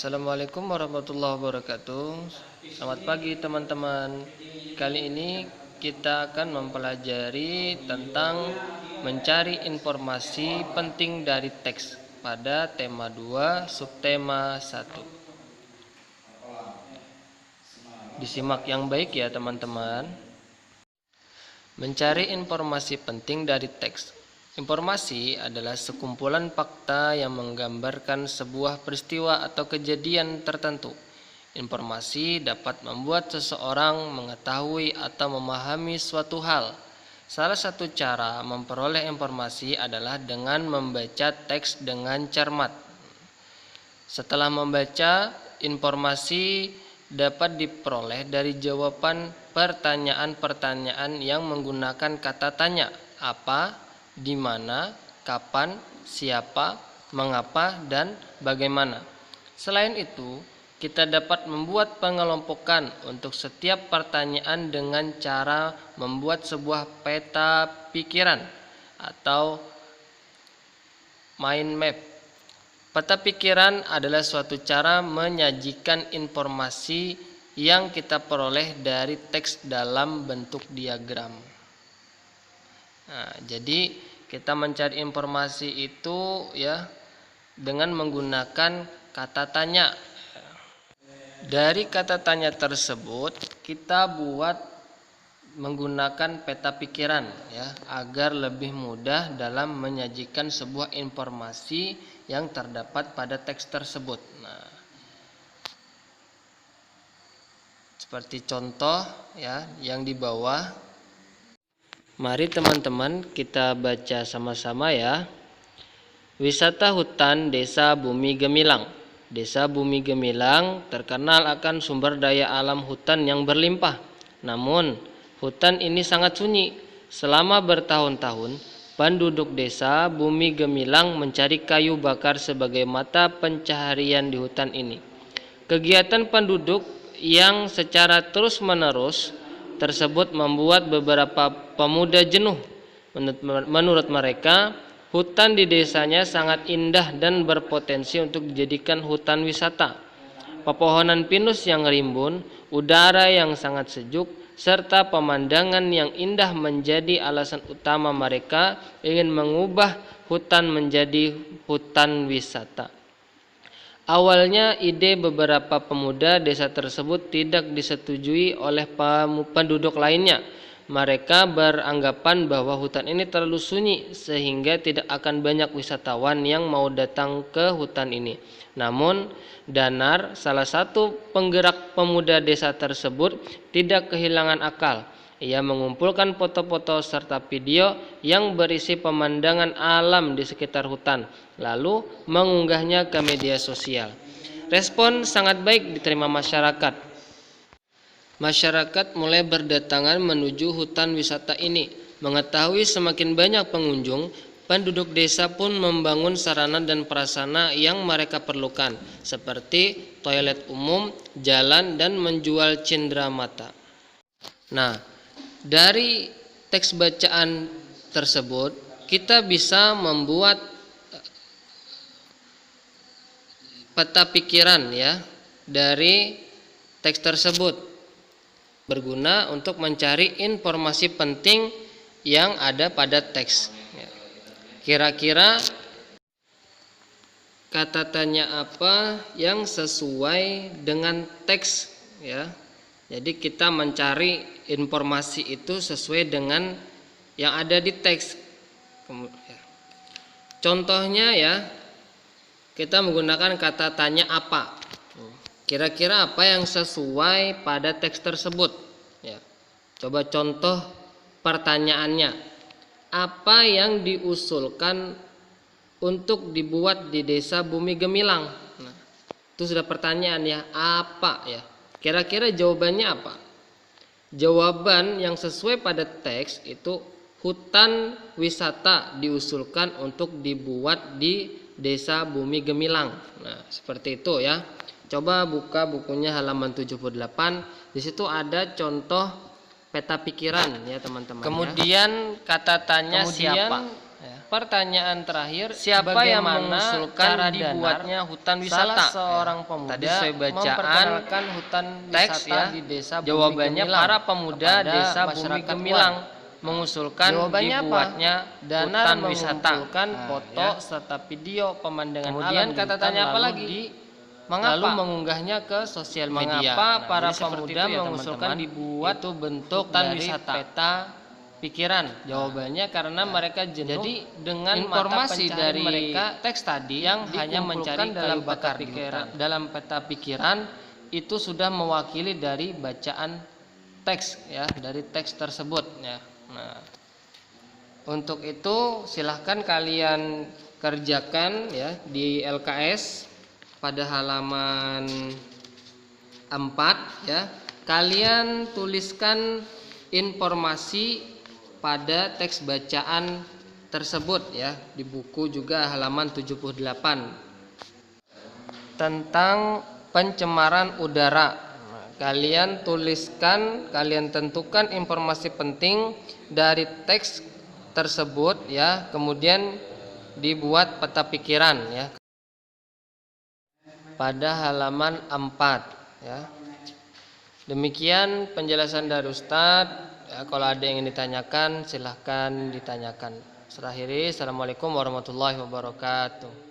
Assalamualaikum warahmatullahi wabarakatuh. Selamat pagi teman-teman. Kali ini kita akan mempelajari tentang mencari informasi penting dari teks pada tema 2 subtema 1. Disimak yang baik ya teman-teman. Mencari informasi penting dari teks. Informasi adalah sekumpulan fakta yang menggambarkan sebuah peristiwa atau kejadian tertentu. Informasi dapat membuat seseorang mengetahui atau memahami suatu hal. Salah satu cara memperoleh informasi adalah dengan membaca teks dengan cermat. Setelah membaca, informasi dapat diperoleh dari jawaban pertanyaan-pertanyaan yang menggunakan kata tanya, apa, di mana, kapan, siapa, mengapa, dan bagaimana. Selain itu, kita dapat membuat pengelompokan untuk setiap pertanyaan dengan cara membuat sebuah peta pikiran atau mind map. Peta pikiran adalah suatu cara menyajikan informasi yang kita peroleh dari teks dalam bentuk diagram. Nah, jadi kita mencari informasi itu ya dengan menggunakan kata tanya. Dari kata tanya tersebut kita buat menggunakan peta pikiran ya agar lebih mudah dalam menyajikan sebuah informasi yang terdapat pada teks tersebut. Nah, seperti contoh ya yang di bawah. Mari teman-teman kita baca sama-sama ya. Wisata hutan Desa Bumi Gemilang. Desa Bumi Gemilang terkenal akan sumber daya alam hutan yang berlimpah. Namun, hutan ini sangat sunyi. Selama bertahun-tahun, penduduk Desa Bumi Gemilang mencari kayu bakar sebagai mata pencaharian di hutan ini. Kegiatan penduduk yang secara terus-menerus tersebut membuat beberapa pemuda jenuh. Menurut mereka, hutan di desanya sangat indah dan berpotensi untuk dijadikan hutan wisata. Pepohonan pinus yang rimbun, udara yang sangat sejuk, serta pemandangan yang indah menjadi alasan utama mereka ingin mengubah hutan menjadi hutan wisata. Awalnya ide beberapa pemuda desa tersebut tidak disetujui oleh penduduk lainnya. Mereka beranggapan bahwa hutan ini terlalu sunyi sehingga tidak akan banyak wisatawan yang mau datang ke hutan ini. Namun Danar, salah satu penggerak pemuda desa tersebut, tidak kehilangan akal. Ia mengumpulkan foto-foto serta video yang berisi pemandangan alam di sekitar hutan, lalu mengunggahnya ke media sosial. Respon sangat baik diterima masyarakat. Masyarakat mulai berdatangan menuju hutan wisata ini. Mengetahui semakin banyak pengunjung, penduduk desa pun membangun sarana dan prasarana yang mereka perlukan, seperti toilet umum, jalan, dan menjual cenderamata. Nah, dari teks bacaan tersebut kita bisa membuat peta pikiran ya dari teks tersebut, berguna untuk mencari informasi penting yang ada pada teks. Kira-kira kata tanya apa yang sesuai dengan teks ya. Jadi kita mencari informasi itu sesuai dengan yang ada di teks. Contohnya ya, kita menggunakan kata tanya apa. Kira-kira apa yang sesuai pada teks tersebut? Ya. Coba contoh pertanyaannya. Apa yang diusulkan untuk dibuat di Desa Bumi Gemilang? Nah, itu sudah pertanyaan ya. Apa ya? Kira-kira jawabannya apa? Jawaban yang sesuai pada teks itu hutan wisata diusulkan untuk dibuat di Desa Bumi Gemilang. Nah, seperti itu ya. Coba buka bukunya halaman 78. Di situ ada contoh peta pikiran ya teman-teman. Kemudian kata tanya siapa? Ya. Pertanyaan terakhir, siapa yang mengusulkan cara dibuatnya hutan wisata? Salah seorang pemuda tadi saya bacaan hutan teks wisata di desa Bumi jawabannya Gemilang. Para pemuda desa Bumi Gemilang mengusulkan dibuatnya hutan wisata. Foto serta video pemandangan kemudian alam kata tanya apa lagi? Lalu mengunggahnya ke sosial media. Mengapa para pemuda mengusulkan dibuat itu bentuk hutan wisata? Peta pikiran. Jawabannya karena mereka jenuh jadi dengan informasi dari mereka teks tadi yang hanya mencari dalam peta pikiran. Dalam peta pikiran itu sudah mewakili dari bacaan teks ya, dari teks tersebut ya. Nah, untuk itu silahkan kalian kerjakan ya di LKS pada halaman 4 ya. Kalian tuliskan informasi pada teks bacaan tersebut ya, di buku juga halaman 78 tentang pencemaran udara. Kalian tuliskan, kalian tentukan informasi penting dari teks tersebut ya, kemudian dibuat peta pikiran ya pada halaman 4 ya. Demikian penjelasan dari Ustadz. Ya, kalau ada yang ditanyakan silahkan ditanyakan. Assalamualaikum warahmatullahi wabarakatuh.